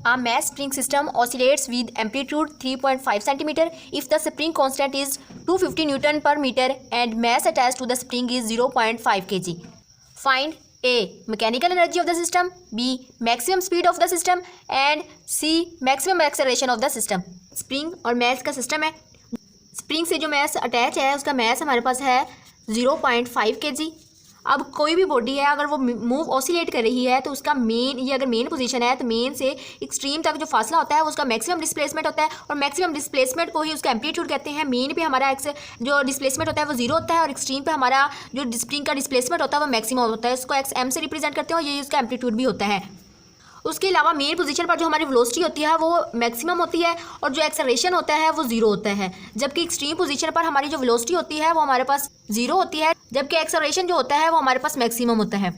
A mass spring system oscillates with amplitude 3.5 centimeter if the spring constant is 250 Newton per meter and mass attached to the spring is 0.5 kg. Find A. Mechanical energy of the system, B. Maximum speed of the system and C. Maximum acceleration of the system. Spring और mess का system है। Spring से जो mess attach है उसका mess हमारे पास है 0.5 kg। अब कोई भी बॉडी है अगर वो मूव ऑसिलेट कर रही है तो उसका मेन, ये अगर मेन पोजीशन है तो मेन से एक्सट्रीम तक जो फासला होता है वो उसका मैक्सिमम डिस्प्लेसमेंट होता है और मैक्सिमम डिस्प्लेसमेंट को ही उसका एम्पलीट्यूड कहते हैं। मेन पे हमारा जो डिस्प्लेसमेंट होता है वो जीरो होता है और एक्सट्रीम पे हमारा जो स्प्रिंग का डिस्प्लेसमेंट होता है वो मैक्सिमम होता है। इसको XM से रिप्रेजेंट करते हैं और ये उसका एम्पलीट्यूड भी होता है। उसके अलावा मेन पोजीशन पर जो हमारी वेलोसिटी होती है वो मैक्सिमम होती है और जो एक्सेलरेशन होता है वो जीरो होता है, जबकि एक्सट्रीम पोजीशन पर हमारी जो वेलोसिटी होती है वो हमारे पास जीरो होती है, जबकि एक्सेलरेशन जो होता है वो हमारे पास मैक्सिमम होता है।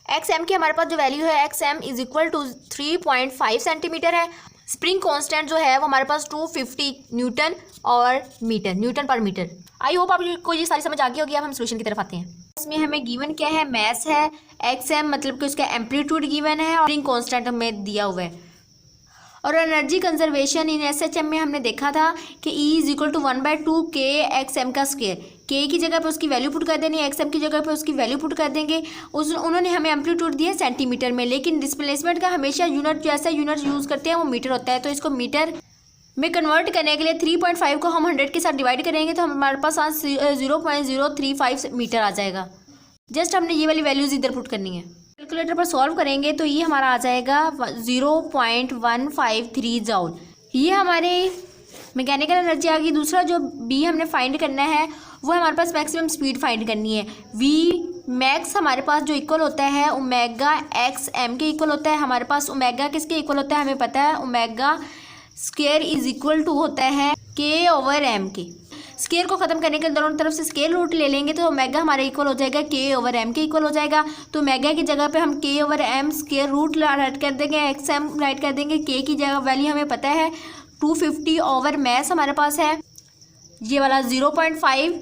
XM की हमारे पास जो वैल्यू है XM is equal to 3.5 centimetre है। स्प्रिंग कांस्टेंट जो है वो हमारे पास 250 newton per metre. I hope आपको ये सारी समझ आ गई होगी। अब हम सोल्यूशन की तरफ आते हैं। इसमें हमें गिवन क्या है, मैस है, XM मतलब कि उसका एम्पलीट्यूड गिवन है और स्प्रिंग कांस्टेंट हमें दिया हुआ है। और एनर्जी कंजर्वेशन इन SHM में हमने देखा था कि E is equal to 1/2 KXM का स्क्वायर। K की जगह पे उसकी वैल्यू पुट कर देनी है, XM की जगह पे उसकी वैल्यू पुट कर देंगे। उन्होंने हमें एम्पलीट्यूड दिया सेंटीमीटर में, लेकिन डिस्प्लेसमेंट का हमेशा यूनिट जैसा यूनिट यूज़ करते हैं वो मीटर होता है। तो इसको मीटर में कन्वर्ट करने के लिए 3.5 को हम 100 के साथ डिवाइड करेंगे तो हमारे पास आज 0.035 मीटर आ जाएगा। जस्ट हमने ये वाली वैल्यूज़ इधर पुट करनी है। कैलकुलेटर पर सॉल्व करेंगे तो ये हमारा आ जाएगा 0.153 जूल। ये हमारे मैकेनिकल एनर्जी आ गई। दूसरा जो बी हमने फाइंड करना है वो हमारे पास मैक्सिमम स्पीड फाइंड करनी है। वी मैक्स हमारे पास जो इक्वल होता है ओमेगा XM के इक्वल होता है। हमारे पास ओमेगा किसके इक्वल होता है हमें पता है, omega square is equal to होता है K/M के। स्केयर को ख़त्म करने के दोनों तरफ से स्केयर रूट ले लेंगे तो ओमेगा हमारे इक्वल हो जाएगा K/M के इक्वल हो जाएगा। तो ओमेगा की जगह पे हम K/M स्केयर रूट राइट कर देंगे, XM राइट कर देंगे। K की जगह वैल्यू हमें पता है 250 ओवर मैस हमारे पास है ये वाला 0.5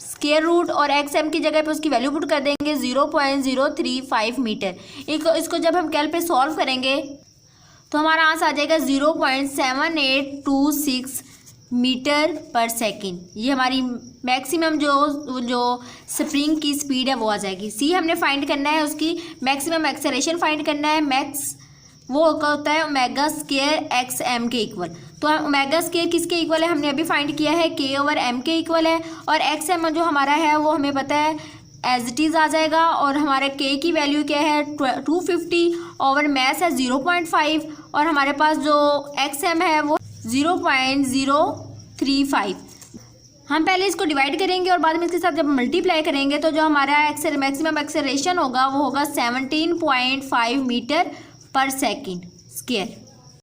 स्केयर रूट और XM की जगह पे उसकी वैल्यू पुट कर देंगे 0.035 मीटर। इसको जब हम कैल पे सॉल्व करेंगे तो हमारा आंसर आ जाएगा 0.7826 मीटर पर सेकेंड। ये हमारी मैक्सिमम जो स्प्रिंग की स्पीड है वो आ जाएगी। सी हमने फाइंड करना है, उसकी मैक्सिमम एक्सेलरेशन फाइंड करना है। मैक्स वो होता है ओमेगा स्क्वायर XM के इक्वल। तो ओमेगा स्क्वायर किसके इक्वल है हमने अभी फाइंड किया है, K/M के इक्वल है। और XM जो हमारा है वो हमें पता है एज इट इज़ आ जाएगा। और हमारे K की वैल्यू क्या है 250 ओवर मैस है 0.5 और हमारे पास जो XM है वो 0.035। हम पहले इसको डिवाइड करेंगे और बाद में इसके साथ जब मल्टीप्लाई करेंगे तो जो हमारा मैक्सिमम एक्सेलरेशन होगा वो होगा 17.5 मीटर पर सेकेंड स्क्वायर।